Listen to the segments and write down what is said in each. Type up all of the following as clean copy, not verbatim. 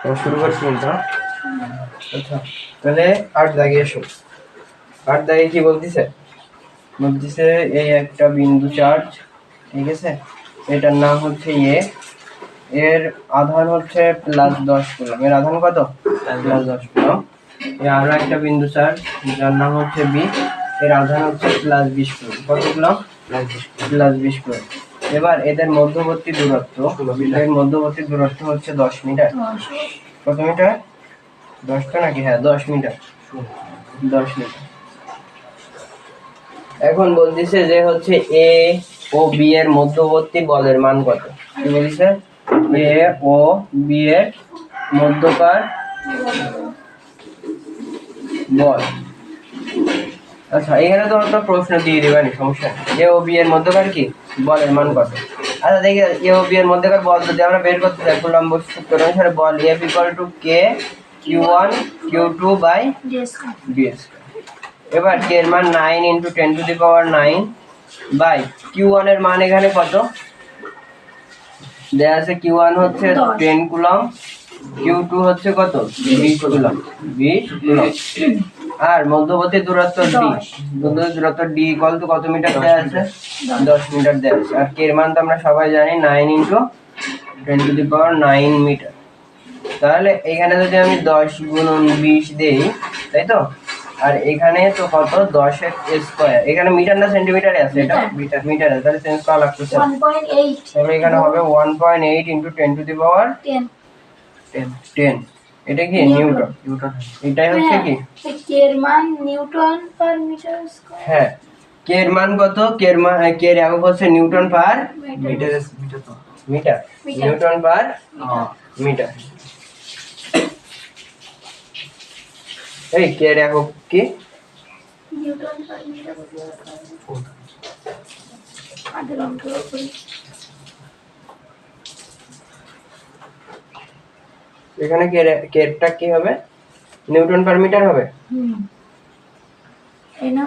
তো শুরু করছি কিন্তু। আচ্ছা, তাহলে 8 দাগে এসো। 8 দাগে কি বলতিছে? বলতিছে এই একটা বিন্দু চার্জ, ঠিক আছে, এটার নাম হচ্ছে এর আধান হচ্ছে +10 কুলম। এর আধান কত? +10 কুলম। আরো একটা বিন্দু চার্জ যার নাম হচ্ছে বি, এর আধান হচ্ছে +20 কুলম। কত কুলম? +20 কুলম। এবার এদের মধ্যবর্তী দূরত্ব, হচ্ছে 10 মিটার। কত মিটার? 10টা নাকি? হ্যাঁ, 10 মিটার। 10 মিটার। এখন বলতেছে যে হচ্ছে এ ও বি এর মধ্যবর্তী বলের মান কত? কি বলছে? এ ও বি এর মধ্যকার বল। আচ্ছা, এখানে তো একটা প্রশ্ন দিয়ে দিবেন, সমস্যা এ ও বি এর মধ্যকার কি বলের মান কত? আচ্ছা দেখি, এ ও বি এর মধ্যকার বল যদি আমরা বের করতে চাই কুলম্ব সূত্র অনুসারে বল F = K Q1 Q2 by d square. এবার K এর মান 9 × 10⁹ বাই Q1 এর মান এখানে কত দেয়া আছে? Q1 হচ্ছে 10 কুলম, Q2 হচ্ছে কত? 20 কুলম। 20 কুলম। আর মধ্যবর্তী দূরত্ব d কত মিটার দেয়া আছে? 10 মিটার দেয়া আছে। আর কে এর মান তো আমরা সবাই জানি 9 × 10⁹ মিটার। তাহলে এখানে যদি আমি 10 × 20 দেই, তাই তো, আর এখানে তো কত? 10 এর স্কয়ার। এখানে মিটার না সেন্টিমিটারে আছে? এটা মিটার আছে, তাহলে চেঞ্জ করা লাগছে 1.8। তাহলে এখানে হবে 1.8 × 10⁻10। এটা কি নিউটন? এটাই হচ্ছে কি কে এর মান নিউটন পার মিটার স্কয়ার। হ্যাঁ, কে এর মান কত? কে এর একক হচ্ছে newton per metre. Newton per metre. এই কে এর একক কি? Newton per metre. এখানে কে এরটা কি হবে? নিউটন পার মিটার হবে। এই না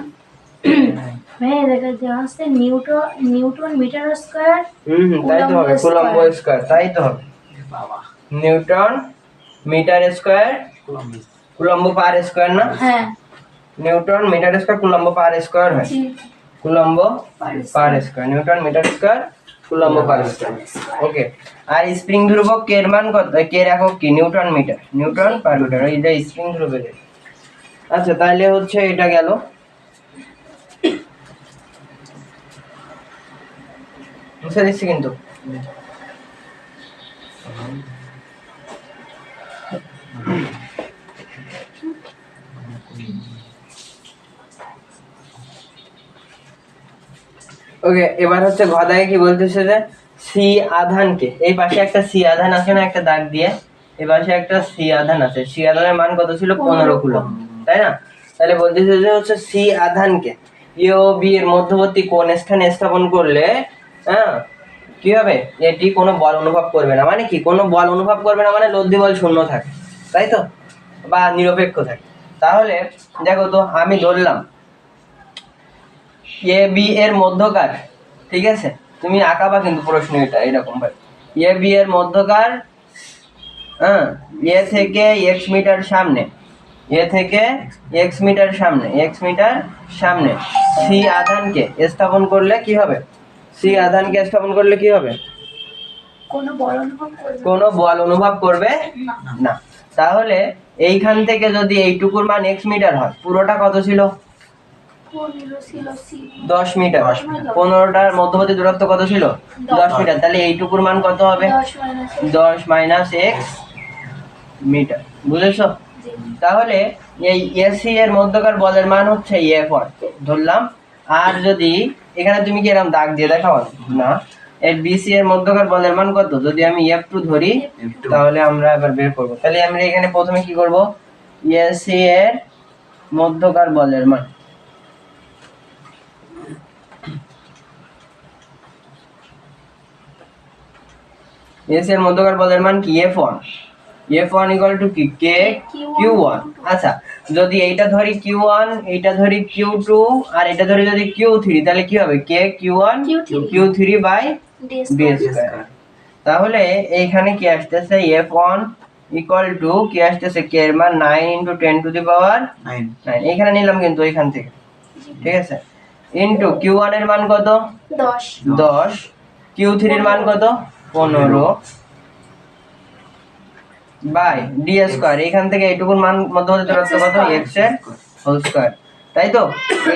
দেখা যাচ্ছে নিউটন মিটার স্কয়ার। তাই তো হবে, কুলম্ব স্কয়ার, তাই তো হবে বাবা। Newton metre square coulomb per square না? হ্যাঁ, newton metre square coulomb per square হয়। Coulomb per square, newton metre square coulomb per square. Okay. আর স্প্রিং ধ্রুবক কে এর মান কত? কে এর একক কি? Newton metre, newton per metre. এই যে স্প্রিং ধ্রুবক। আচ্ছা, তাহলে হচ্ছে এটা গেল। বুঝতে দিচ্ছি কিন্তু। ওকে, এবার হচ্ছে ঘদায় কি বলতেছে যে সি আধানকে, এই পাশে একটা সি আধান আছে না, একটা দাগ দিয়ে, এই পাশে একটা সি আধান আছে। সি আধানের মান কত ছিল? 15 কুলম, তাই না? তাহলে বলতেছে যে হচ্ছে সি আধানকে এ ও বি এর মধ্যবর্তী কোন স্থানে স্থাপন করলে হ্যাঁ কি হবে? এটি কোনো বল অনুভব করবে না। মানে কি কোনো বল অনুভব করবে না? মানে লব্ধি বল শূন্য থাকে, তাই তো, বা নিরপেক্ষ থাকে। তাহলে দেখো তো, আমি ধরলাম এ বি এর মধ্যকার, ঠিক আছে, তুমি আঁকাবা কিন্তু প্রশ্ন এটা এরকম ভাই, এ বি এর মধ্যকার, হ্যাঁ, এ থেকে এক্স মিটার সামনে, এ থেকে এক্স মিটার সামনে সি আধানকে স্থাপন করলে কি হবে? সি আধানকে স্থাপন করলে কি হবে? কোনো বল অনুভব করবে না। তাহলে এইখান থেকে যদি এইটুকুর মান এক্স মিটার হয়, পুরোটা কত ছিল? 10 মিটার। 15টার মধ্যবর্তী দূরত্ব কত ছিল? 10 মিটার। তাহলে এইটুকুর মান কত হবে? 10 - x মিটার। বুঝেছো? তাহলে এই এসি এর মধ্যকার বলের মান হচ্ছে F1 ধরলাম। আর যদি এখানে তুমি কি এরকম দাগ দিয়ে দেখাও না, এর বিসি এর মধ্যকার বলের মান কত? যদি আমি F2 ধরি, তাহলে আমরা এবার বের করব। তাহলে আমরা এখানে প্রথমে কি করব? এসি এর মধ্যকার বলের মান, এস এর মধ্যকার বলের মান কি? F1 = কি? K Q1। আচ্ছা, যদি এইটা ধরি Q1, এইটা ধরি Q2, আর এটা ধরি যদি Q3, তাহলে কি হবে? K Q1 Q3 by d square. তাহলে এইখানে কি আসতেছে? F1 ইকুয়াল টু কি আসতেছে কে এর মান 9 ইনটু 10 টু দি পাওয়ার 9 এখানে নিলাম কিন্তু এখান থেকে, ঠিক আছে, ইনটু Q1 এর মান কত 10 10, Q3 এর মান কত 15 বাই ডি স্কয়ার, এখান থেকে এইটুকুর মান মধ্যবর্তী দূরত্ব কত x এর হোল স্কয়ার, তাই তো?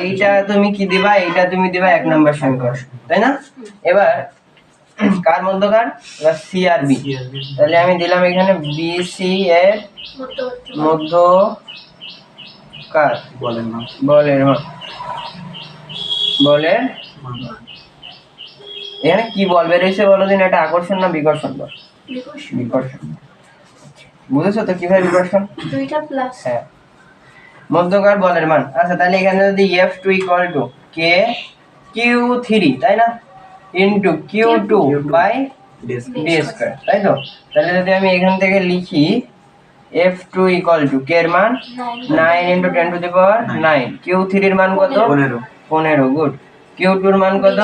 এইটা তুমি কি দিবা, এইটা তুমি দিবা 1 নাম্বার সমীকরণ, তাই না? এবার কার মধ্যকার, এবার সি আর বি, তাহলে আমি দিলাম এখানে বি সি এর মধ্যকার বলের মান, বলের এখানে কি বল বের হয়েছে বলো দিন, এটা আকর্ষণ না বিকর্ষণ বল? বিকর্ষণ। বুঝেছো তো কিভাবে বিকর্ষণ? দুইটা প্লাস হ্যাঁ, মধ্যকার বলের মান। আচ্ছা তাহলে এখানে যদি F2 equal to K Q3 তাই না into Q2 by d square, তাই তো? তাহলে যদি আমি এখান থেকে লিখি F2 ইকুয়াল টু কে এর মান 9 into 10 to the power 9, Q3 এর মান কত 15, গুড, Q2 এর মান কত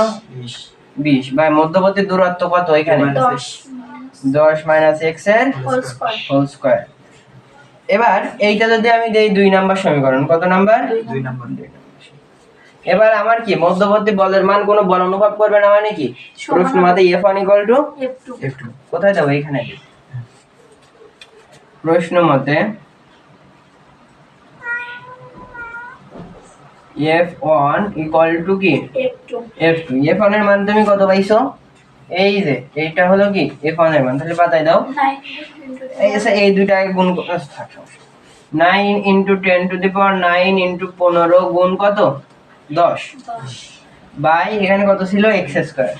20 বাই মধ্যবর্তী দূরত্ব কত এখানে 10 মাইনাস x এর হোল স্কয়ার। এবার এইটা যদি আমি দেই 2 নাম্বার সমীকরণ, কত নাম্বার 2 নাম্বার। এবার আমার কি মধ্যবর্তী বলের মান কোন বল অনুভব করবে না মানে কি প্রশ্ন মতে F1 F2 কোথায় যাবো এখানে, প্রশ্ন মতে F1 ইকুয়াল টু কি F2, F1 এর মান তুমি কত পাইছো, এই যে এইটা হলো কি F1 এর মান, তাহলে বাতাই দাও, এই দুইটা আগে গুণ থাক, 9 into 10 to the power 9 into 15 গুণ কত 10 বাই এখানে কত ছিল x স্কয়ার,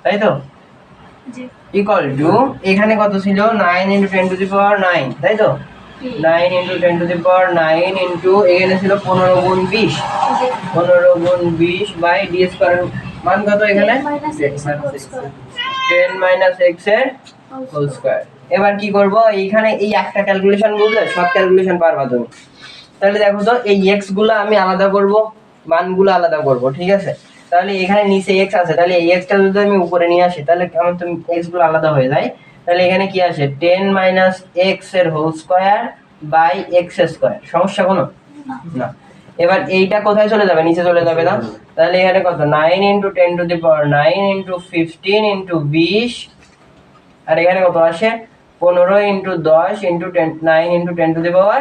তাই তো? ইকুয়াল টু এখানে কত ছিল 9 ইনটু 10 টু দি পাওয়ার 9, তাই তো? 9 into 10 to the power 9 into এখানে ছিল 15 গুণ 20, 15 গুণ 20 বাই ডি স্কয়ার মান কত এখানে 10 মাইনাস x এর হোল স্কয়ার। এবার কি করব, এইখানে এই একটা ক্যালকুলেশন বুঝলে সব ক্যালকুলেশন পারবা তুমি। তাহলে দেখো তো এই x গুলো আমি আলাদা করব, মানগুলো আলাদা করব, ঠিক আছে? তাহলে এখানে নিচে x আছে, তাহলে এই x টা যদি আমি উপরে নিয়ে আসি তাহলে আমার তো x গুলো আলাদা হয়ে যায়, তাহলে এখানে কি আসে 10 মাইনাস x এর whole square by x square, সমস্যা কোনো না। এবার এইটা কোথায় চলে যাবে, নিচে চলে যাবে না? তাহলে এখানে কত 9 into 10 to the power 9 into 15 into 20 আর এখানে কত আসে 15 into 10 into 9 into 10 to the power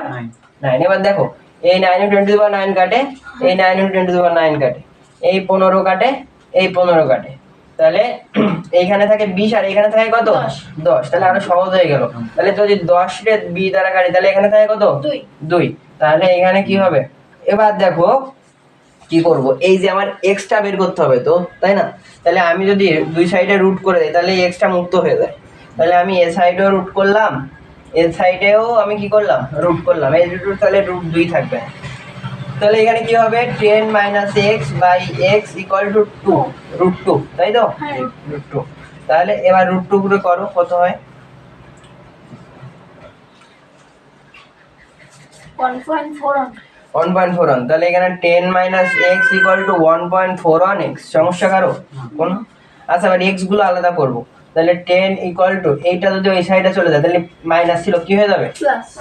9। এবার দেখো এই 9 ইনটু 10 টু দি পাওয়ার 9 কাটে, এই 9 ইনটু 10 টু দি পাওয়ার 9 কাটে, এই 15 কাটে, এই 15 কাটে, তাহলে এইখানে থাকে 20 আর এখানে থাকে কত 10, তাহলে আরো সহজ হয়ে গেল। তাহলে যদি 10 রে b দ্বারা কাটি তাহলে এখানে থাকে কত 2, তাহলে এখানে কি হবে, এবার দেখো কি করব, এই যে আমার x টা বের করতে হবে তো, তাই না? তাহলে আমি যদি দুই সাইডে রুট করে দেই তাহলে x টা মুক্ত হয়ে যায়, তাহলে আমি এ সাইডেও রুট করলাম, এ সাইডেও আমি কি করলাম রুট করলাম, এই রুট তাহলে রুট 2 থাকবে, তাহলে এখানে কি হবে 10 minus x by x equal to 2 root 2, তাই তো রুট 2। তাহলে এবার রুট 2 করে করো কত হয় 1.41, তাহলে এখানে 10 minus x equal two 1.41x, সমস্যা কারো কোন? আচ্ছা এবার x গুলো আলাদা করব, তাহলে 10 ইকুয়াল টু এইটা যদি ওই সাইডে চলে যায় তাহলে মাইনাস ছিল কি হয়ে যাবে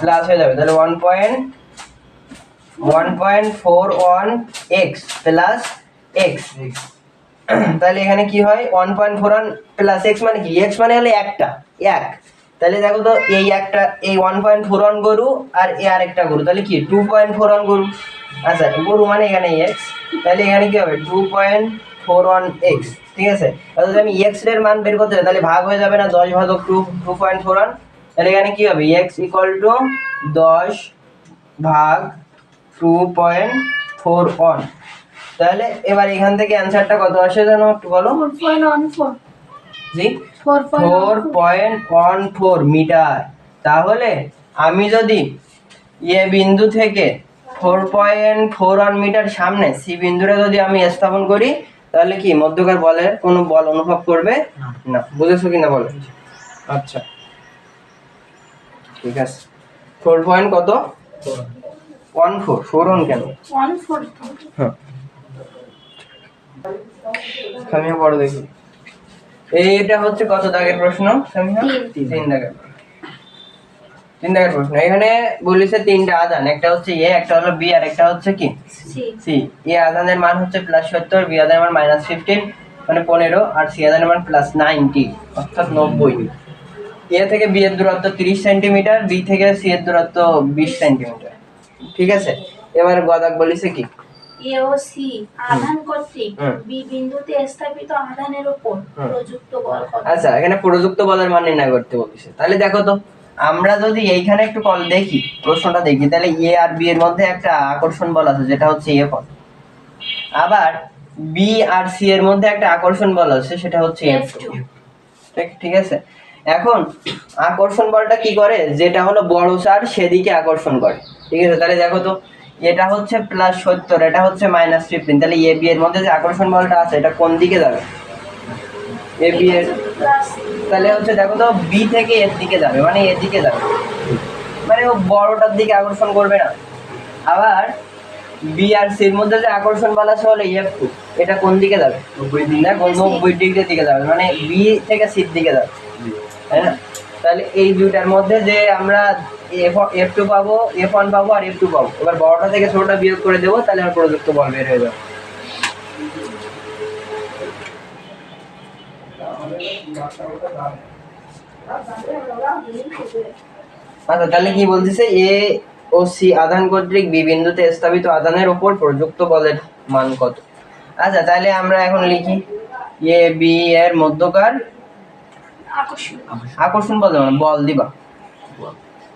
প্লাস হয়ে যাবে, তাহলে 1.41x প্লাস x, তাহলে এখানে কি হয় 1.41 প্লাস x মানে কি, x মানে হলো একটা এক, তাহলে দেখো তো এই একটা এই 1.41 গরু আর এই আরেকটা গরু, তাহলে কি 2.41 গরু, আচ্ছা গরু মানে এখানে x, তাহলে এখানে কি হবে 2.41x, ঠিক আছে? তাহলে যদি আমি x এর মান বের করতে চাই তাহলে ভাগ হয়ে যাবে না 10 ভাগ 2.41, তাহলে এখানে কি হবে x ইকুয়াল টু 10 ভাগ 2.41, তাহলে এবার এখান থেকে অ্যানসারটা কত আসে জানো একটু বলো? 4.14 জি 4.14 মিটার। তাহলে আমি যদি এ বিন্দু থেকে 4.41 মিটার সামনে সি বিন্দুটা যদি আমি স্থাপন করি তাহলে কি মধ্যকার বলের কোনো বল অনুভব করবে না, বুঝেছো কিনা বলো? আচ্ছা ঠিক আছে 4. কত 14 কেন 14 হ্যাঁ সামিয়া পড়ো দেখি, এইটা হচ্ছে কত দাগের প্রশ্ন সামিয়া? 3 দাগের। তিন দাগের প্রশ্ন। এখানে বলেছে তিনটা আধান, একটা হচ্ছে এ, একটা হলো বি, আর একটা হচ্ছে কি সি। সি। এ আধানের মান হচ্ছে +70, বি আধানের মান -15 মানে 15, আর সি আধানের মান +90 অর্থাৎ 90। এ থেকে বি এর দূরত্ব 30 সেন্টিমিটার, বি থেকে সি এর দূরত্ব 20 সেন্টিমিটার। ঠিক আছে, এবার গদাক বলেছে কি এ ও সি আধান কর্তৃক বি বিন্দুতে স্থাপিত আধানের উপর প্রযুক্ত বল কত? আচ্ছা, এখানে প্রযুক্ত বলের মান নির্ণয় করতে বলেছে। তাহলে দেখো তো, আমরা যদি এইখানে একটু কল দেখি, প্রশ্নটা দেখি, তাহলে এ আর বি এর মধ্যে একটা আকর্ষণ বল আছে যেটা হচ্ছে এফ। আবার বি আর সি এর মধ্যে একটা আকর্ষণ বল আছে সেটা হচ্ছে F2। ঠিক আছে, এখন আকর্ষণ বলটা কি করে, যেটা হলো বড় চার সেদিকে আকর্ষণ করে। ঠিক আছে, তাহলে দেখো তো, এটা হচ্ছে +70, এটা হচ্ছে -15, তাহলে এ বি এর মধ্যে যে আকর্ষণ বলটা আছে এটা কোন দিকে যাবে? এ বি এর, তাহলে হচ্ছে দেখো তো, বি থেকে এর দিকে যাবে, মানে এর দিকে যাবে, মানে ও বড়টার দিকে আকর্ষণ করবে না। আবার বি আর সি এর মধ্যে যে আকর্ষণ বল আছে হলো F2, এটা কোন দিকে যাবে? দেখো 90 ডিগ্রির দিকে যাবে, মানে বি থেকে সি এর দিকে যাবে, তাই না? তাহলে এই দুইটার মধ্যে যে আমরা F2 পাবো, F1 পাবো আর F2 পাবো, এবার বড়টা থেকে ছোটটা বিয়োগ করে দেবো, তাহলে আমার প্রযুক্ত বল বের হয়ে যাবে। আচ্ছা, তাহলে কি বলতেছে, এ ও সি আধান কর্তৃক বি বিন্দুতে স্থাপিত আধানের উপর প্রযুক্ত বলের মান কত? আচ্ছা, তাহলে আমরা এখন লিখি এ বি এর মধ্যকার আকর্ষণ বল, বল দিবা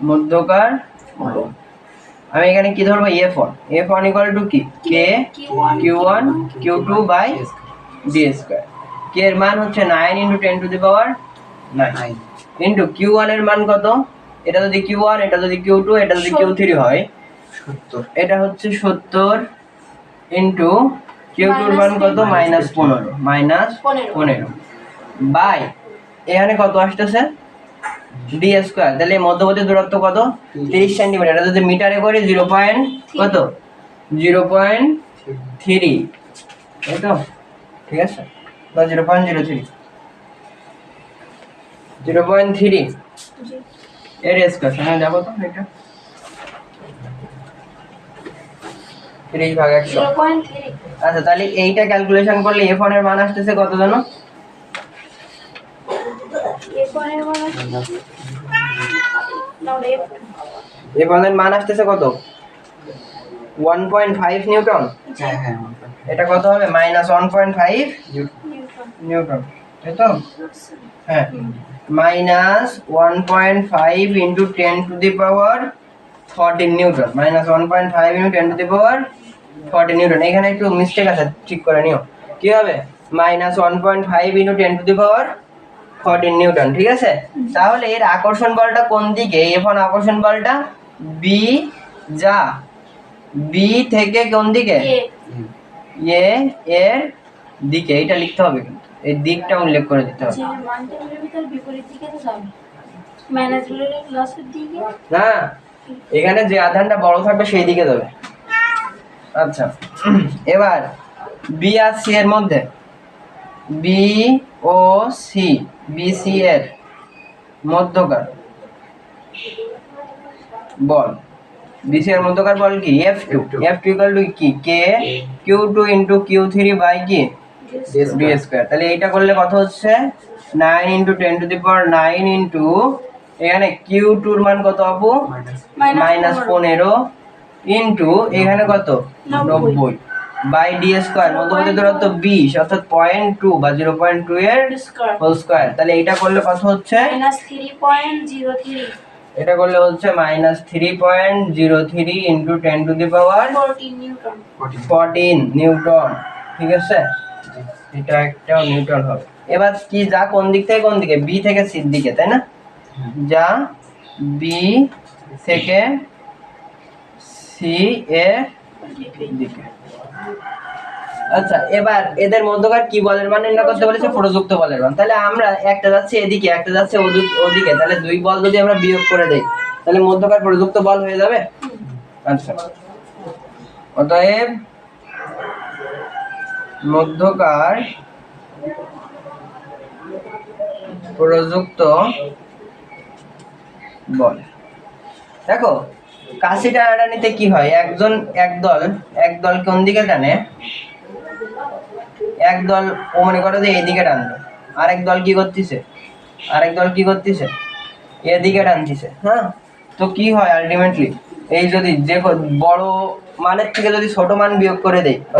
মধ্যকার বল। আমি এখানে কি ধরবো, F1 = কি k Q1 Q2 by d square. K এর মান হচ্ছে 9 × 10⁹ ইনটু Q1 এর মান কত, এটা যদি Q1, এটা যদি Q2, এটা যদি Q3 হয় 70, এটা হচ্ছে 70 ইনটু Q2 এর মান কত, -15 বাই এখানে কত আসতেছে ডি স্কয়ার। তাহলে মধ্যবর্তী দূরত্ব কত, 30 সেন্টিমিটার। এটা যদি মিটারে করি 0. কত 0.3, তাই তো? ঠিক আছে, বা 0.03 এর স্কয়ার। হ্যাঁ, দেখো তো এটা 30/100। 0.3। আচ্ছা, তাহলে এইটা ক্যালকুলেশন করলে F1 এর মান আসতেছে কত জানো? F1 এর মান F1 এর মান আসতেছে কত, 1.5 নিউটন। হ্যাঁ, এটা কত হবে, -1.5 নিউটন, তাই তো? হ্যাঁ, -1.5 × 10⁻14 নিউটন, -1.5 × 10⁻14 নিউটন। এখানে একটু মিস্টেক আছে, ঠিক করে নিও। কি হবে, -1.5 × 10⁻14 নিউটন। ঠিক আছে, তাহলে এর আকর্ষণ বলটা কোন দিকে, F1 আকর্ষণ বলটা বি যা বি থেকে কোন দিকে, এ এর দিকে। এটা লিখতে হবে, কিন্তু এই দিকটা উল্লেখ করে দিতে হবে। যে মানটা বেরোবে তার বিপরীত দিকে তো যাবে, মাইনাস বেরোলে প্লাসের দিকে। না, এখানে যে আধানটা বড় থাকবে সেই দিকে যাবে। আচ্ছা, এবার বি আর সি এর মধ্যে, বি ও সি, বি সি এর মধ্যকার বল, বিসি এর মধ্যকার বল কি, F2 = কি কে Q2 × Q3 বাই কি ডি স্কয়ার। তাহলে এইটা করলে কত হচ্ছে, 9 × 10⁹ ইনটু এখানে Q2 এর মান কত আপু, -15 ইনটু এখানে কত 90 বাই ডি স্কয়ার। মধ্যবর্তী দূরত্ব 20 অর্থাৎ 0.2 বা 0.2 এর হোল স্কয়ার। তাহলে এইটা করলে কত হচ্ছে, -3.03। এটা করলে হচ্ছে -3.03 ইনটু 10⁻14 নিউটন। ঠিক আছে, এটা একটা নিউটন হবে। এবার কি যা কোন দিক থেকে কোন দিকে, বি থেকে সি দিকে, তাই না? যা বি থেকে সি এর দিকে। আচ্ছা, এবার এদের মধ্যকার কি বলের মান নির্ণয় করতে বলেছে, প্রযুক্ত বলের মান। তাহলে আমরা একটা যাচ্ছে এদিকে, একটা যাচ্ছে ওদিকে, তাহলে দুই বল যদি আমরা বিয়োগ করে দেই তাহলে মধ্যকার প্রযুক্ত বল হয়ে যাবে। আচ্ছা, অতএব মধ্যকার প্রযুক্ত বল দেখো কাশি টানাটানিতে কি হয়, একদল কোন দিকে টানে, একদল ও মনে করো যে এইদিকে টানবে, আরেক দল কি করতেছে এদিকে টানতেছে। হ্যাঁ, তো কি হয় আলটিমেটলি, এই যদি যে বড় মানের থেকে যদি ছোট মান বিয়োগ করে দেয়, বা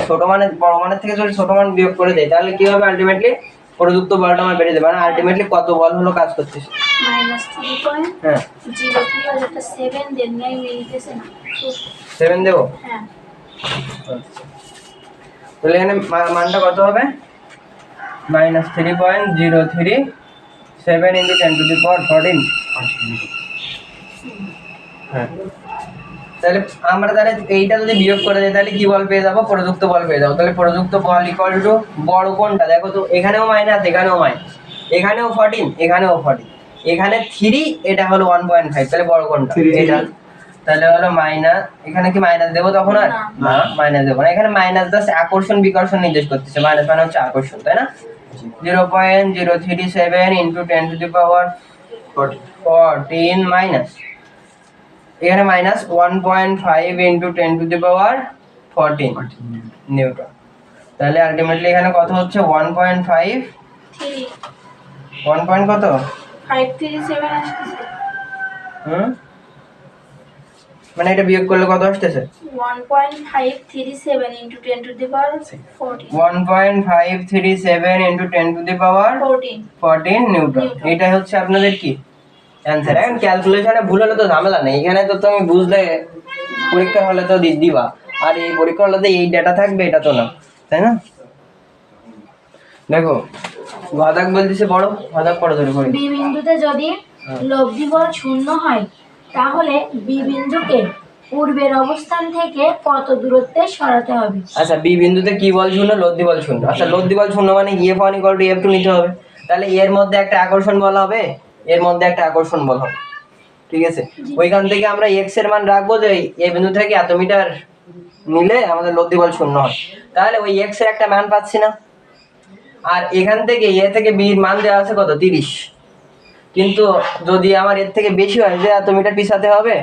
বড় মানের থেকে যদি ছোট মান বিয়োগ করে দেয়, তাহলে কি হবে আলটিমেটলি প্রযুক্ত বলটা আমার বেড়ে যাবে। মানে আলটিমেটলি কত বল হলো কাজ করতেছে। হ্যাঁ, 7 দেন নাই মিলতেছে না। 7 দেবো। হ্যাঁ, তাহলে এখানে মানটা কত হবে, -3.037 × 10⁻14। হ্যাঁ, তাহলে আমরা এইটা যদি বিয়োগ করে দিই তাহলে কি বল পেয়ে যাবো, প্রযুক্ত বল পেয়ে যাবো। তাহলে প্রযুক্ত বল ইকুয়াল টু বড় কোনটা, দেখো তো এখানেও মাইনাস, এখানেও মাইনাস, এখানেও 14, এখানেও 14, এখানে 3, এটা হলো 1.5, তাহলে বড় কোনটা এটা। তাহলে হলো মাইনাস, এখানে কি মাইনাস দেবো তখন আর না, মাইনাস দেবো না, এখানে মাইনাস জাস্ট আকর্ষণ বিকর্ষণ নির্দেশ করতেছে, মাইনাস মানে হচ্ছে আকর্ষণ, তাই না। 0.037 × 10⁻14 মাইনাস, এখানে মাইনাস 1.5 × 10⁻14 নিউটন। তাহলে আলটিমেটলি এখানে কত হচ্ছে 1.5, 1 পয়েন্ট কত 537 আসতেছে। মানে এটা বিয়োগ করলে কত আসতেছে, 1.537 × 10⁻14 1.537 × 10⁻14 নিউটন। এটা হচ্ছে আপনাদের কি অ্যান্সার। এখন ক্যালকুলেশনে ভুল হলে তো ঝামেলা নেই, এখানে তো তুমি বুঝলে পরীক্ষা হলে তো দিবা, আর এই পরীক্ষা হলে তো এই ডেটা থাকবে, এটা তো না, তাই না। দেখো ঘাতাক বলতেছে বড়, ঘাতাক পড়ো ধরে করে। বি বিন্দুতে যদি লব্ধি বল 0 হয় তাহলে বি বিন্দুকে পূর্বের অবস্থান থেকে কত দূরত্বে সরাতে হবে। আচ্ছা, বি বিন্দুতে কি বল 0, লব্ধি বল 0। আচ্ছা, লব্ধি বল 0 মানে F1 = F2 নিতে হবে। তাহলে এর মধ্যে একটা আকর্ষণ বল হবে, এর মধ্যে একটা আকর্ষণ বল হবে, ঠিক আছে। ওইখান থেকে আমরা x এর মান রাখবো যে এই বিন্দু থেকে এত মিটার নিলে আমাদের লব্ধি বল 0 হয়। তাহলে ওই x এর একটা মান পাচ্ছি না, আর এখান থেকে a থেকে b এর মান দেওয়া আছে কত 30, কিন্তু যদি আমার এর থেকে বেশি হয় যে এত মিটার পিছাতে হবে,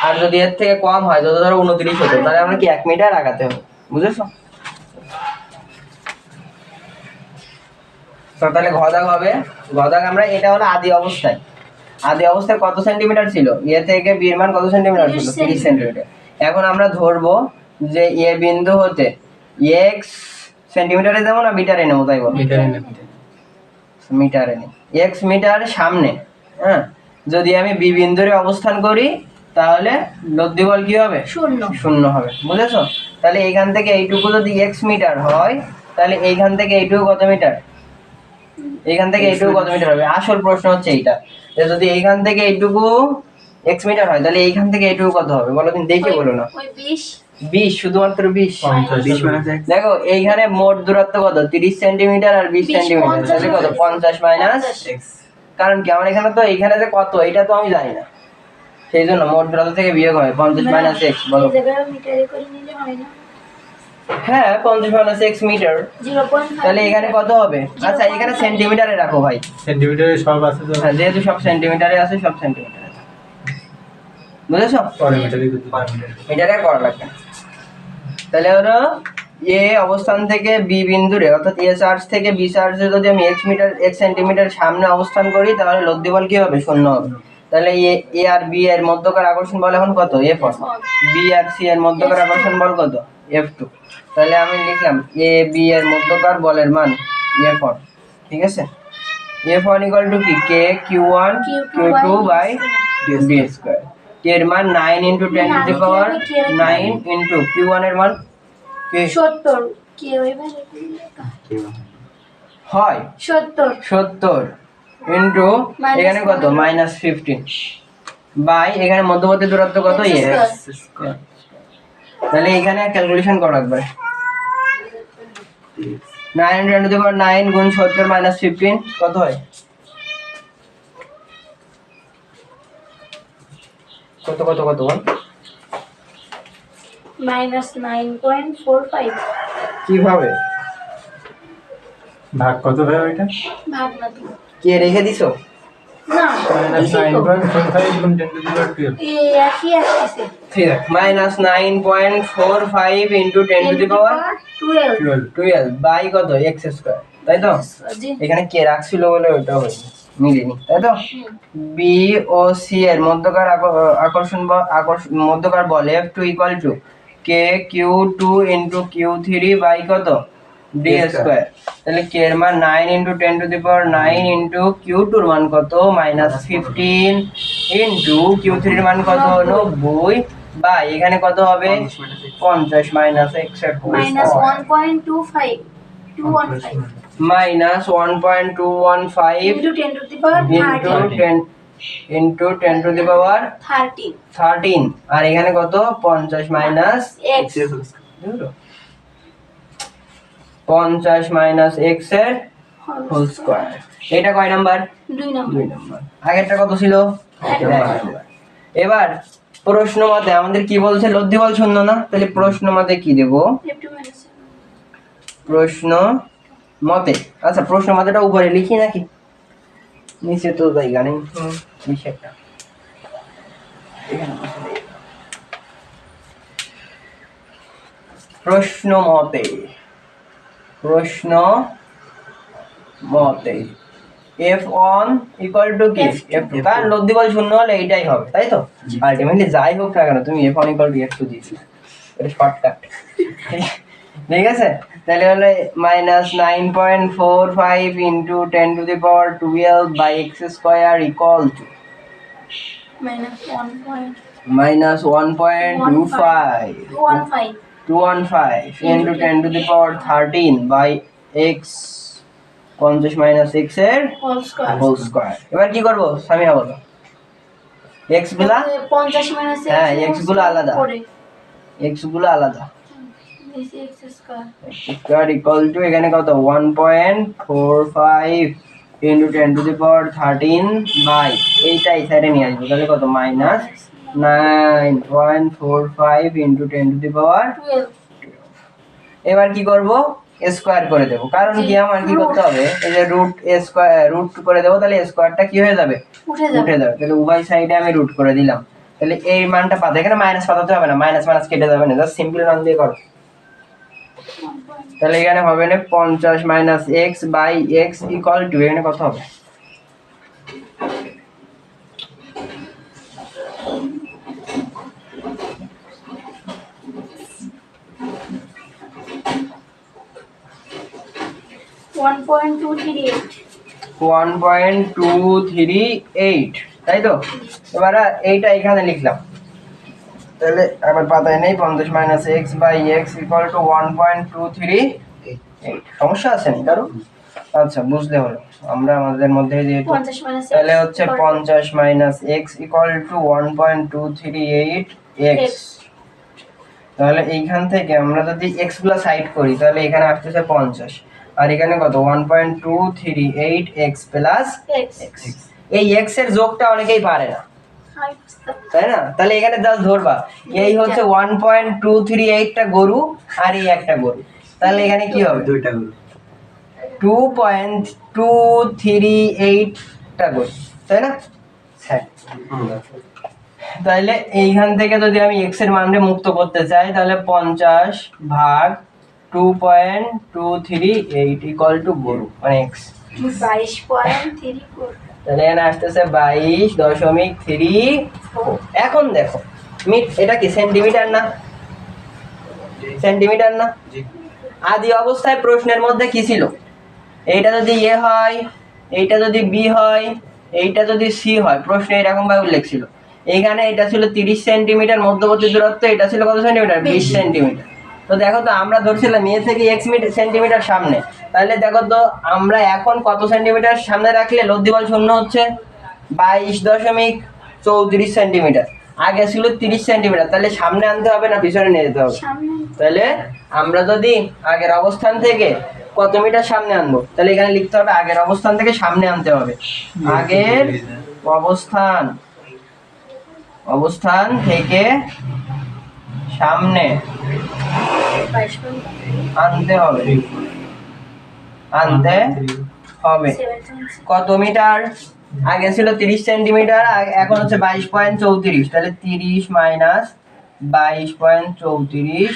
আর যদি এর থেকে কম হয় যত ধরো 29 হতো, তাহলে আমরা কি 1 মিটার আগাতে হবে, বুঝেছো। তো তাহলে ঘদাগ হবে, ঘদাগ আমরা এটা হলো আদি অবস্থায় কত সেন্টিমিটার ছিল, এ থেকে বি এর মান কত সেন্টিমিটার ছিল, 30 সেন্টিমিটার। এখন আমরা ধরবো যে এ বিন্দু হতে x সেন্টিমিটারে দেবো না মিটারে নেবো, তাই বল মিটারে নেই, x মিটার সামনে। হ্যাঁ, যদি আমি বি বিন্দুরে অবস্থান করি তাহলে লব্ধি বল কি হবে, 0 হবে, বুঝেছো। তাহলে এইখান থেকে এইটুকু যদি x মিটার হয়, তাহলে এইখান থেকে এইটুকু কত মিটার, এইখান থেকে এইটুকু কত মিটার হবে। আসল প্রশ্ন হচ্ছে এইটা, যে যদি এইখান থেকে এইটুকু x মিটার হয় তাহলে এইখান থেকে এইটুকু কত হবে বলো, তুমি দেখে বলো না। 20, শুধুমাত্র 20। দেখো এইখানে মোট দূরত্ব কত, 30 সেন্টিমিটার আর 20 সেন্টিমিটার, তাহলে কত 50 মাইনাস x। কারণ কি আমার এখানে তো এইখানে যে কত এটা তো আমি জানি না, সেই জন্য মোট দূরত্ব থেকে বিয়োগ হয় 50 মাইনাস x। বলো হ্যাঁ, 50 মাইনাস x মিটার, তাহলে এখানে কত হবে। আচ্ছা, এখানে সেন্টিমিটারে রাখো ভাই, সেন্টিমিটারে সব আছে তো। হ্যাঁ, যেহেতু সব সেন্টিমিটারে আছে, সব সেন্টিমিটারে, বুঝেছো। মিটারে করা লাগবে। তাহলে হলো এ অবস্থান থেকে বি বিন্দুরে, অর্থাৎ এ চার্জ থেকে বি চার্জে যদি আমি x সেন্টিমিটার সামনে অবস্থান করি তাহলে লব্ধি বল কি হবে, 0 হবে। তাহলে এ আর বি এর মধ্যকার আকর্ষণ বল এখন কত, F1। বি আর সি এর মধ্যকার আকর্ষণ বল কত, F2। তাহলে আমি লিখলাম এ বি এর মধ্যকার বলের মান F1, ঠিক আছে। F1 = কি, k q1 q2 / d²। k এর মান 9 × 10⁻9 × q1 এর মান 70, কে ওইভাবে হয় 70 ইনটু এখানে কত -15 বাই এখানে মধ্যবর্তী দূরত্ব কত x। তাহলে এখানে ক্যালকুলেশন করা লাগবে, 9 × 10⁻9 × 70 - 15 কত হয়, কত কত কত বল, -9.45। কিভাবে ভাগ কত ভাই ওইটা, ভাগ না তো, কে রেখে দিছো, না মাইনাস দিছি তো। 9.45 গুণ 10 টু দি পাওয়ার 12 এই একই আসছে ঠিক আছে, minus 9.45 into 10 to the power 12 12 by কত এক্স স্কোয়ার, তাই তো? জি এখানে কে রাখছিল বলে ওটা হয়নি, মিলেনি, তাই তো? বি ও সি এর মধ্যকার মধ্যকার বল F two equal to k q two into q three by কত ডি স্কোয়ার। তাহলে কে এর মান 9 into 10 to the power 9 into q টুর মান কত মাইনাস 15 ইন্টু কিউ থ্রির মান কত 90 বাই এখানে কত হবে 50 মাইনাস এক্স এর minus 1.25 215 minus 1.215 into 10 to the power into 13 10 to the power 13 13 আর এখানে কত 50 মাইনাস x 50 মাইনাস এক্স এর হোল স্কয়ার। এটা কয় নাম্বার? 2 নম্বর 2 নাম্বার। আগেরটা কত ছিল? 1 নাম্বার। এবার প্রশ্ন মতে আমাদের কি বলছে লব্ধি বল শূন্য না, তাহলে প্রশ্ন মতে কি দেব? f2 minus প্রশ্ন মতে, আচ্ছা প্রশ্ন মতেটা উপরে লিখি নাকি নিচে তো জায়গা নেই, নিচে একটা প্রশ্ন মতে, প্রশ্ন মতে f1 ইকুয়াল টু কি f2, কারণ লব্ধি বল শূন্য হলে এইটাই হবে, তাই তো? আলটিমেটলি যাই হোক না কেন তুমি f1 ইকুয়াল টু f2 দিয়েছো, এটা শর্টকাট। ঠিক আছে, তাহলে হলো minus 9.45 into 10 to the power 12 by x square equal to minus 1.215 minus 1.215 into 10 to the power 13 by x 50 minus x এর whole square হোল স্কয়ার। এবার কি করব সামিয়া বলো? এক্স গুলা 50 minus x হ্যাঁ, x গুলো আলাদা। করে এক্স গুলো আলাদা, this x square square equal to এখানে কত 1.45 into 10 to the power 13 by এইটা এই সাইডে নিয়ে আসবো, তাহলে কত minus 9.45 into 10 to the power. 12 এবার কি করব স্কয়ার করে দেব, কারণ কি আমার কি করতে হবে এই যে রুট স্কয়ার রুট করে দেব, তাহলে স্কয়ারটা কি হয়ে যাবে উঠে উঠে যাবে যাবে, তাহলে উভয় সাইডে আমি রুট করে দিলাম, তাহলে এই মানটা পাতে এখানে মাইনাস পাতাতে হবে না, মাইনাস মাইনাস কেটে যাবে না, জাস্ট সিম্পল মান দিয়ে করো। তাহলে এখানে হবে না 50 minus x by x equal to এখানে কত হবে 1.238 1.238, তাই তো? এবার এইটা এখানে লিখলাম, তাহলে আবার পাতায় নেই 50 minus x by x equal to 1.238। সমস্যা আছে না কারো? আচ্ছা বুঝলে হলো, আমরা আমাদের মধ্যে যেহেতু 50 minus x তাহলে হচ্ছে 50 minus x equal to 1.238 x. তাহলে এইখান থেকে আমরা যদি এক্স গুলা সাইড করি তাহলে এখানে আসতেছে 50 আর এখানে কত 1.238 এক্স প্লাস x এক্স। এই এক্স এর যোগটা অনেকেই পারে না, I তাই না? তাহলে এখানে জাস্ট ধরবা এই হচ্ছে 1.238টা গরু আর এই একটা গরু, তাহলে এখানে কি হবে দুইটা গরু 2.238টা গরু, তাই না? হ্যাঁ, তাহলে এইখান থেকে যদি আমি x এর মানটা মুক্ত করতে চাই তাহলে 50 ভাগ 2.238 ইকুয়াল টু গরু মানে x। 22.34 তাহলে এখানে আসতেছে 22.34। এখন দেখো এটা কি সেন্টিমিটার না? সেন্টিমিটার না? আদি অবস্থায় প্রশ্নের মধ্যে কি ছিল? এইটা যদি এ হয়, এইটা যদি বি হয়, এইটা যদি সি হয়, প্রশ্নে এরকম ভাবে উল্লেখ ছিল। এইখানে এটা ছিল 30 সেন্টিমিটার মধ্যবর্তী দূরত্ব, এটা ছিল কত সেন্টিমিটার 20 সেন্টিমিটার। তো দেখো তো আমরা ধরছিলাম এ থেকে x সেন্টিমিটার সামনে, তাহলে দেখো তো আমরা এখন কত সেন্টিমিটার সামনে রাখলে লব্ধি বল শূন্য হচ্ছে 22.34 সেন্টিমিটার, আগে ছিল 30 সেন্টিমিটার, তাহলে সামনে আনতে হবে না পিছনে নিয়ে যেতে হবে? সামনে তাহলে আমরা যদি আগের অবস্থান থেকে কত মিটার সামনে আনবো, তাহলে এখানে লিখতে হবে আগের অবস্থান থেকে সামনে আনতে হবে, আগের অবস্থান থেকে সামনে আনতে হবে, আনতে হবে কত মিটার আগে ছিল 30 সেন্টিমিটার, এখন হচ্ছে 22.34, তাহলে 30 মাইনাস 22.34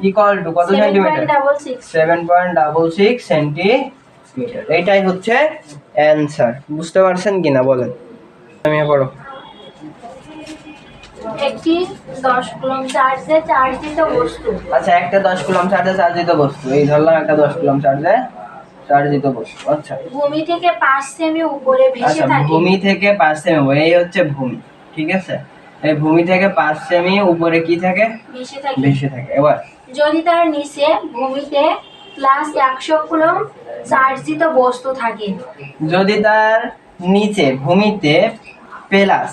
ইকুয়াল টু কত সেন্টিমিটার? 7.66 সেন্টিমিটার। এটাই হচ্ছে অ্যান্সার। বুঝতে পারছেন কিনা বলেন? আমি পড়ো। একটি 10 কুলম্ব চার্জে চার্জিত বস্তু আচ্ছা, একটা 10 কুলম্ব চার্জে চার্জিত বস্তু, এই ধরলাম একটা 10 কুলম্ব চার্জে চার্জিত বস্তু। আচ্ছা ভূমি থেকে 5 সেমি উপরে ভেসে আচ্ছা, থাকে। ভূমি থেকে 5 সেমি, এই হচ্ছে ভূমি, ঠিক আছে? এই ভূমি থেকে 5 সেমি উপরে কি থাকে? ভেসে থাকে। ভেসে থাকে। এবার যদি তার নিচে ভূমিতে প্লাস 100 কুলম্ব চার্জিত বস্তু থাকে। যদি তার নিচে ভূমিতে প্লাস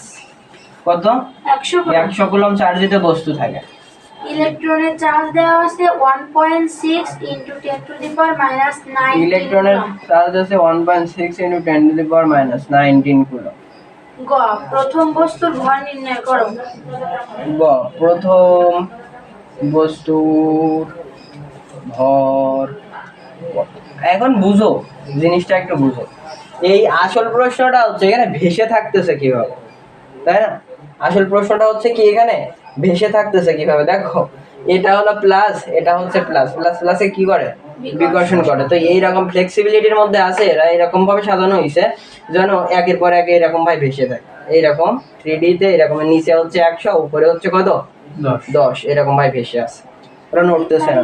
কত? 100 কুলম্ব 100 কুলম্ব চার্জিত বস্তু থাকে। ইলেকট্রনের চার্জ দেওয়া আছে 1.6 × 10⁻⁹ ইলেকট্রনের চার্জ আছে 1.6 × 10⁻⁹ কুলম্ব। গ প্রথম বস্তুর ভর নির্ণয় করো। গ প্রথম বস্তুর ভর। এখন বুঝো, জিনিসটা একটু বুঝো। এই আসল প্রশ্নটা হচ্ছে এখানে ভেসে থাকতেছে কিভাবে, তাই না? আসল প্রশ্নটা হচ্ছে কি এখানে ভেসে থাকতেছে কিভাবে। দেখো, এটা হলো প্লাস, এটা হচ্ছে প্লাস, প্লাস প্লাসে কি করে? বিকর্ষণ করে। তো এইরকম ফ্লেক্সিবিলিটির মধ্যে আছে, এরা এরকম ভাবে সাজানো হয়েছে যেন একের পর এক এরকম ভাবে ভেসে থাকে। এইরকম 3D তে এরকম নিচে হচ্ছে 100, উপরে হচ্ছে কত? 10, এরকম ভাবে ভেসে আছে, ওরা নড়তেছে না,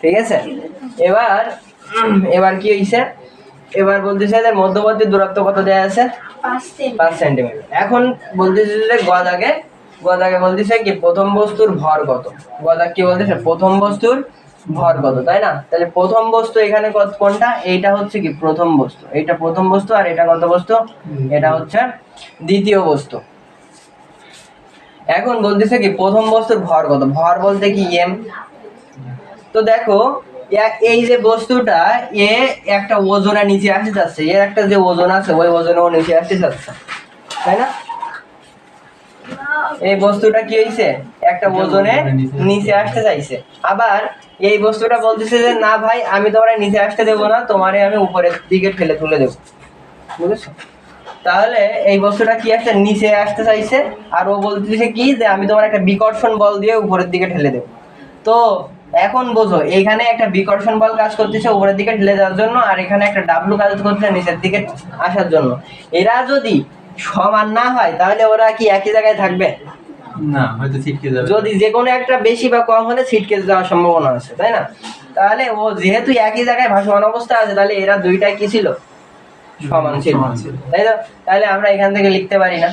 ঠিক আছে? এবার এবার কি হইছে? এবার বলতেছে যে মধ্যবর্তী দূরত্ব কত দেয়া আছে? 5 সেন্টিমিটার। এখন বলতেছে যে গদাকে বলতেছে কি প্রথম বস্তুর ভর কত। গদা কি বলতেছে? প্রথম বস্তুর ভর কত, তাই না? তাহলে প্রথম বস্তু এখানে কোনটা? এইটা হচ্ছে কি প্রথম বস্তু, এইটা প্রথম বস্তু, আর এটা কত বস্তু? এটা হচ্ছে দ্বিতীয় বস্তু। এখন বলতেছে কি প্রথম বস্তুর ভর কত। ভর বলতে কি এম। তো দেখো, এই যে বস্তুটা এ একটা ওজনের নিচে আসতে যাচ্ছে, এর একটা যে ওজন আছে ওই ওজনে ও নিচে আসতে যাচ্ছে, তাই না? এই বস্তুটা কি হইছে? একটা ওজনে নিচে আসতে চাইছে। আবার এই বস্তুটা বলতেছে যে না ভাই, আমি তোমারে নিচে আসতে দেবো না, তোমারে আমি উপরের দিকে ঠেলে তুলে দেবো। বুঝেছো? তাহলে এই বস্তুটা কি একটা নিচে আসতে চাইছে, আর ও বলতেছে কি যে আমি তোমার একটা বিকর্ষণ বল দিয়ে উপরের দিকে ঠেলে দেবো। তো এখন বোঝো, এইখানে একটা বিকর্ষণ বল কাজ করতেছে উপরের দিকে ঠেলে যাওয়ার জন্য, আর এখানে একটা ডাব্লু কাজ করতেছে নিচের দিকে আসার জন্য। এরা যদি সমান না হয় তাহলে ওরা কি একই জায়গায় থাকবে? না, হয়তো ছিটকে যাবে। যদি যে কোনো একটা বেশি বা কম হলে ছিটকে যাওয়ার সম্ভাবনা আছে, তাই না? তাহলে ও যেহেতু একই জায়গায় ভাসমান অবস্থা আছে, তাহলে এরা দুইটাই কি ছিল? সমান ছিল, তাই তো? তাহলে আমরা এখান থেকে লিখতে পারি না,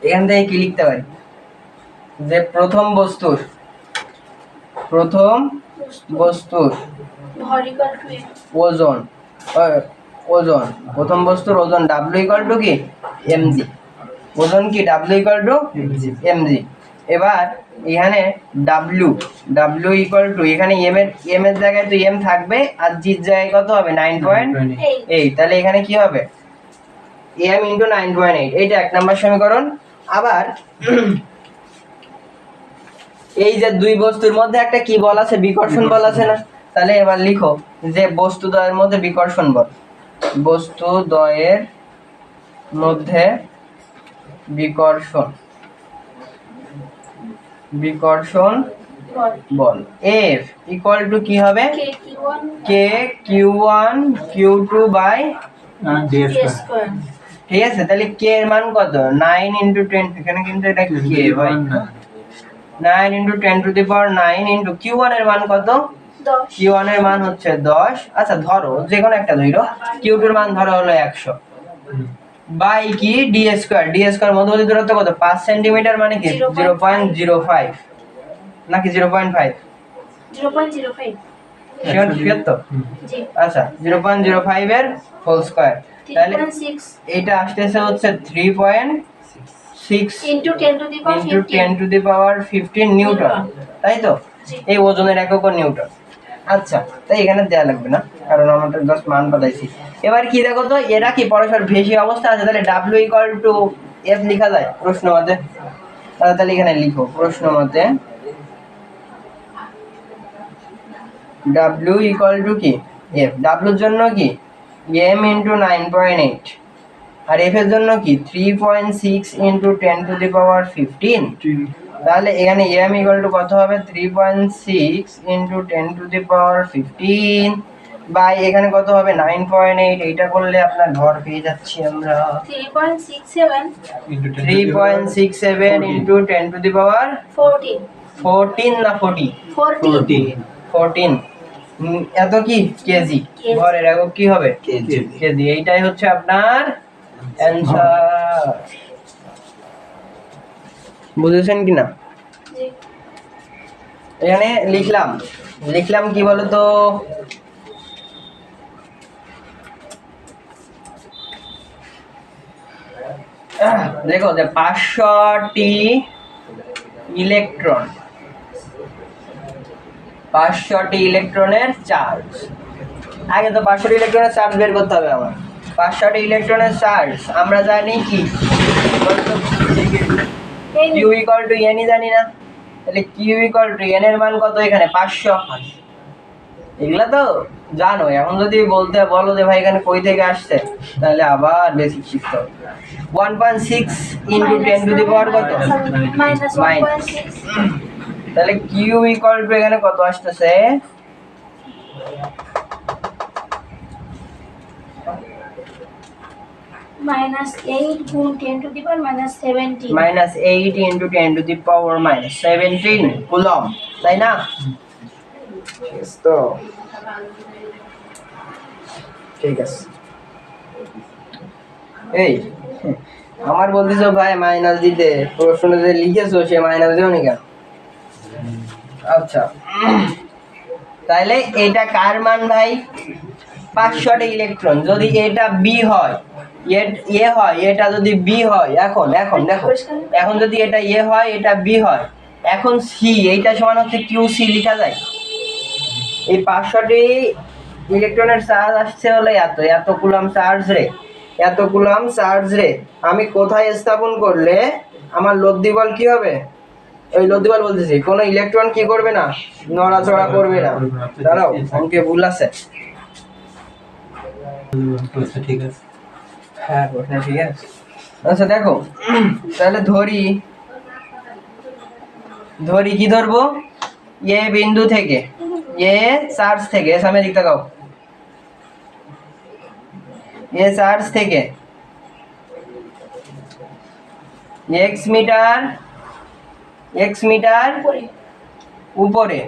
এখান থেকে কি লিখতে পারি? যে প্রথম বস্তুর ওজন, ওজন প্রথম বস্তুর ওজন ডাব্লিউ ইকুয়াল টু কি এমজি। ওজন কি ডাব্লিউ ইকুয়াল টু এমজি। এবার এখানে ডাব্লিউ ইকুয়াল টু, এখানে এম এর জায়গায় তো এম থাকবে, আর জির জায়গায় কত হবে? 9.8। তাহলে এখানে কি হবে? M into 9.8। এইটা 1 নম্বর সমীকরণ। আবার এই যে দুই বস্তুর মধ্যে একটা কি বল আছে? বিকর্ষণ বল আছে না? তাহলে এবার লিখো যে বস্তুদ্বয়ের মধ্যে বিকর্ষণ বল, বস্তুদ্বয়ের মধ্যে বিকর্ষণ বল এফ ইকুয়াল টু কি হবে? কে কিউ1 কিউ2 বাই ds²। ঠিক আছে? তাহলে কে এর মান কত? 9 × 10, এখানে কিন্তু এটা কে ভাই, 9 × 10⁹ ইন্টু Q1 এর মান কত? Q1 এর মান হচ্ছে 10। আচ্ছা ধরো যে কোনো একটা ধরো, Q2 এর মান ধরো হলো 100 বাই কি d² মধ্যবর্তী দূরত্ব কত? 5 সেন্টিমিটার, মানে কি 0.05 নাকি 0.5? 0.05 শিওর তো? আচ্ছা 0.05 এর হোল স্কয়ার, তাহলে এটা আসতেছে হচ্ছে 3.6 ইনটু 10⁻15 নিউটন, তাই তো? এই ওজনের একক নিউটন। আচ্ছা, তাই এখানে দেয়া লাগবে না, কারণ আমরা জাস্ট মান বাতাইছি। এবার কি দেখো তো, এরা কি পরস্পর ভেসে অবস্থা আছে, তাহলে ডাব্লিউ ইকুয়াল টু এফ লেখা যায় প্রশ্ন মতে। তাহলে এখানে লিখো প্রশ্ন মতে ডাব্লিউ ইকুয়াল টু কি এফ। ডাব্লিউর জন্য কি এম ইন্টু 9.8 আর এফ এর জন্য কি 3.6 ইন্টু 10⁻15। তাহলে এখানে এম ইকুয়াল টু কত হবে 3.6 ইন্টু 10⁻15 বাই এখানে কত হবে 9.8। এইটা করলে আপনার ঘর পেয়ে যাচ্ছি আমরা 3.67 ইন্টু 10⁻14 না 40 14 এত কি কেজি, ঘরের একক কি হবে কেজি। এইটাই হচ্ছে আপনার অ্যানসার। বুঝেছেন কি না? এখানে লিখলাম কি বলতো, দেখো যে 500টি ইলেকট্রনের চার্জ। আগে তো 500টি ইলেকট্রনের চার্জ বের করতে হবে আমার। 500টি ইলেকট্রনের চার্জ আমরা জানি কি কিউ ইকুয়াল টু এন জানি না? তাহলে কিউ ইকুয়াল টু এন এর মান কত এখানে 500। এগুলা তো জানো, এখন যদি বলো যে ভাই এখানে কই থেকে আসছে, তাহলে আবার বেসিক শিখতে হবে। 1.6 ইন্টু 10⁻ কত -1.6। তাহলে কিউ ইকুয়াল টু এখানে কত আসতেছে -8 গুণ 10⁻⁻17 -8 ইন্টু 10⁻⁻17 কুলম, তাই না? তো ঠিক আছে। এই আমার বলতেছো ভাই মাইনাস দিতে, প্রশ্ন যে লিখেছো সে মাইনাস দেও নি কেন? আচ্ছা, তাহলে এটা কার মান ভাই? 500টা ইলেকট্রন। যদি এটা বি হয়, এ হয়, এটা যদি বি হয়, এখন দেখো, এখন যদি এটা এ হয়, এটা বি হয়, এখন সি, এইটা সমান হচ্ছে কিউ সি লেখা যায়। এই 500টি ইলেকট্রনের চার্জ আসছে হলো এত কুলম চার্জ রে আমি কোথায় স্থাপন করলে আমার লব্ধি বল কি হবে? ওই লব্ধি বল বলতেছি, কোনো ইলেকট্রন কি করবে না, নড়াচড়া করবে না। দাঁড়াও, অঙ্কে ভুল আছে। ঠিক আছে, হ্যাঁ ঠিক আছে। আচ্ছা দেখো, তাহলে ধরি কি ধরবো? এ বিন্দু থেকে, এ চার্জ থেকে, সামনে দিকটা গাও, এ চার্জ থেকে x মিটার উপরে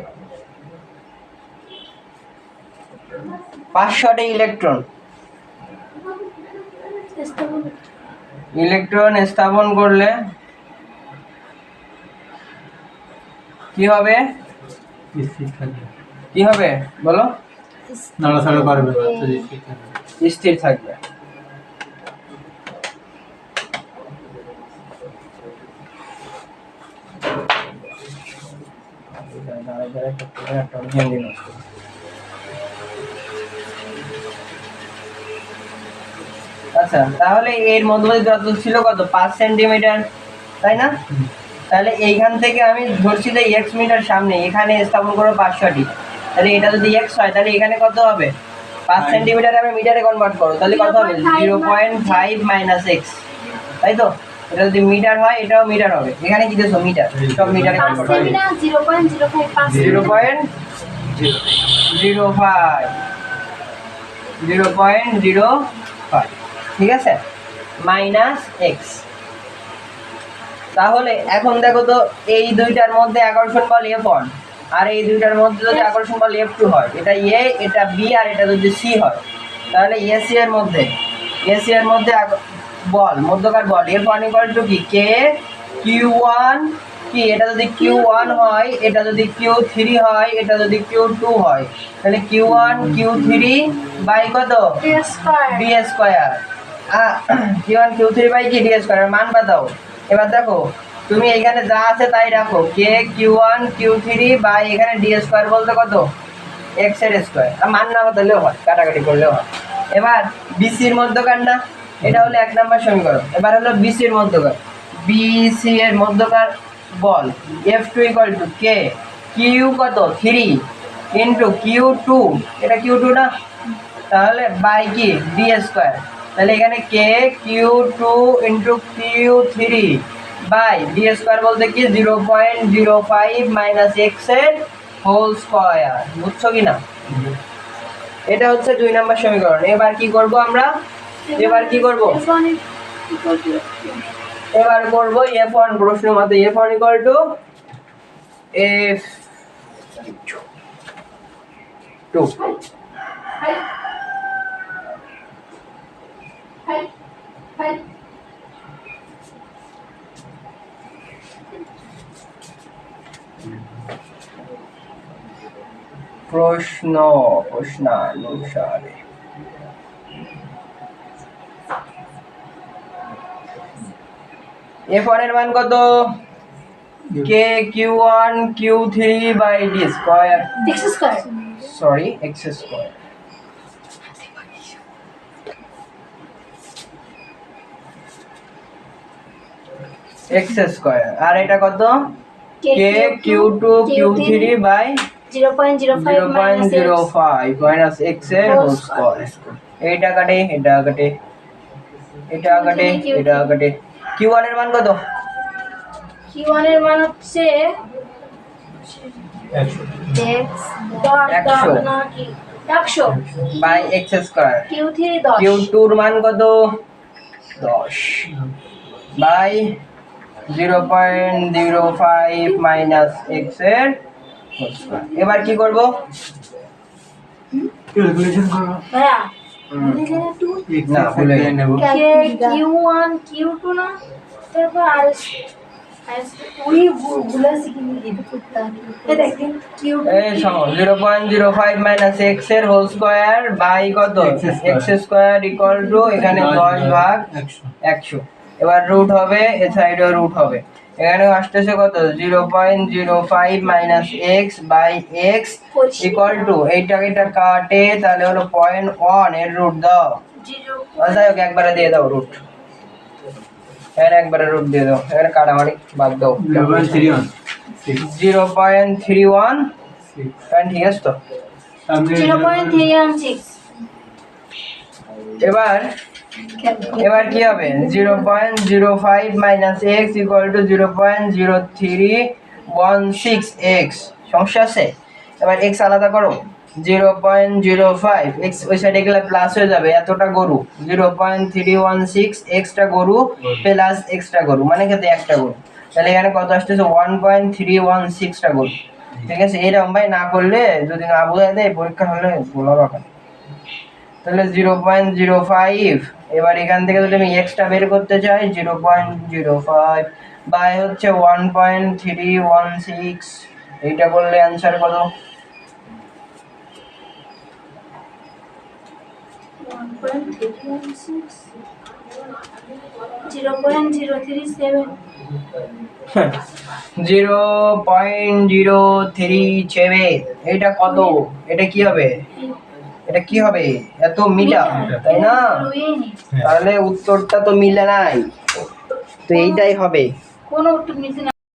500টি ইলেকট্রন স্থাপন করলে কি হবে? কি হবে বলো? নড়াচড়া করবে, স্থির থাকবে। আচ্ছা, তাহলে এর মধ্যবর্তী দূরত্ব ছিল কত? 5 সেন্টিমিটার, তাই না? তাহলে এইখান থেকে আমি ধরছি যে x মিটার সামনে, এখানে স্থাপন করবো 500টি। তাহলে এটা যদি x হয়, তাহলে এখানে কত হবে? 5 সেন্টিমিটার আমি মিটারে কনভার্ট করো, তাহলে কত হবে? 0.5 - x, তাই তো? এটা যদি মিটার হয়, এটাও মিটার হবে। এখানে কি দিয়েছো? মিটার, সব মিটারে কনভার্ট হবে। 0.05 ঠিক আছে, -x। তাহলে এখন দেখো তো, এই দুইটার মধ্যে আকর্ষণ বল F1 আর এই দুইটার মধ্যে যদি আকর্ষণ বল F2 হয়, এটা এ, এটা বি, আর এটা যদি সি হয়, তাহলে এসি এর মধ্যে বল, মধ্যকার বল F1 = কি? কে Q1 কি? এটা যদি Q1 হয়, এটা যদি Q3 হয়, এটা যদি Q2 হয়, তাহলে Q1 Q3 বাই কত? d square. Q1 Q3 by কি? d square. মান বাতাও। এবার দেখো, তুমি এখানে যা আছে তাই রাখো, কে Q1 Q3 বাই এখানে d স্কয়ার বলতে কত? x এর স্কয়ার। আর মান না বদলেও হয়, কাটাকাটি করলেও হয়। এবার BC এর মধ্যকার না, এটা হলো 1 নম্বর সমীকরণ। এবার হলো BC এর মধ্যকার, BC এর মধ্যকার বল F2 = কে Q কত? 3 ইন্টু Q2, এটা Q2 না, তাহলে বাই কি? d square. তাহলে এখানে k q two into q three by d square বলতে কি 0.05 মাইনাস এক্স এর হোল স্কোয়ার, বুঝছো কি না? এটা হচ্ছে 2 নম্বর সমীকরণ। এবার কি করব আমরা? এবার কি করব? এবার করব f1, প্রশ্ন মতে f1 equal to f2। প্রশ্নানুসারে f1 এর মান কত? k q1 q3 by d square, x square, sorry x square. x square আর এটা কত? k q2 q3 by 0.05 minus x এর হোল স্কয়ার। এইটা কাটে, এটা কাটে, এটা কাটে, এটা কাটে। q1 এর মান কত? q1 এর মান হচ্ছে x ডট 100 না কি 100 by x square. q3 10 q2 এর মান কত? 10 বাই 0.05 মাইনাস x এর হোল স্কয়ার। এবার কি করব? ক্যালকুলেশন করো। ভাইয়া না, ভুলে গেছি। নেব। q1 q2 না তারপর আর ওই ভুলাছি কি এটা করতে হবে দেখেন q2 এই শোনো 0.05 মাইনাস x এর হোল স্কয়ার বাই কত? x স্কয়ার ইকুয়াল টু এখানে 10 ভাগ 100। এবার রুট হবে, এ সাইডেও রুট হবে। এখানে আসতেছে কত? 0.05 minus x by x equal to এইটাকে এটা কাটে, তাহলে হলো 0.1 এর রুট দাও। 0 যাই হোক একবারে দিয়ে দাও রুট, এখানে একবারে রুট দিয়ে দাও, এখানে কাটামারি বাদ দাও। 0.31 0.31 ঠিক আছে তো? 0.316 এবার কি হবে? 0.05 minus x equal two 0.0316 x। সমস্যা আছে? এবার x আলাদা করো। 0.05 x ওই সাইডে গেলে প্লাস হয়ে যাবে, এতটা গরু 0.316 এক্সটা গরু প্লাস এক্সটা গরু মানে খেতে একটা গরু, তাহলে এখানে কত আসতেছে? 1.316 টা গরু। ঠিক আছে, এরকম ভাই না করলে যদি না বোঝায় দেয় পরীক্ষা হলে বলার কথা। তাহলে 0.05, এবার এখান থেকে যদি আমি এক্সটা বের করতে চাই 0.05 বাই হচ্ছে 1.316, এইটা করলে অ্যান্সার কত? 0.037। এটা কত? এটা কি হবে? এটা কি হবে? এত মিটার, তাই না? তাহলে উত্তরটা তো মিলে নাই, তো এইটাই হবে। কোনো উত্তর নিতে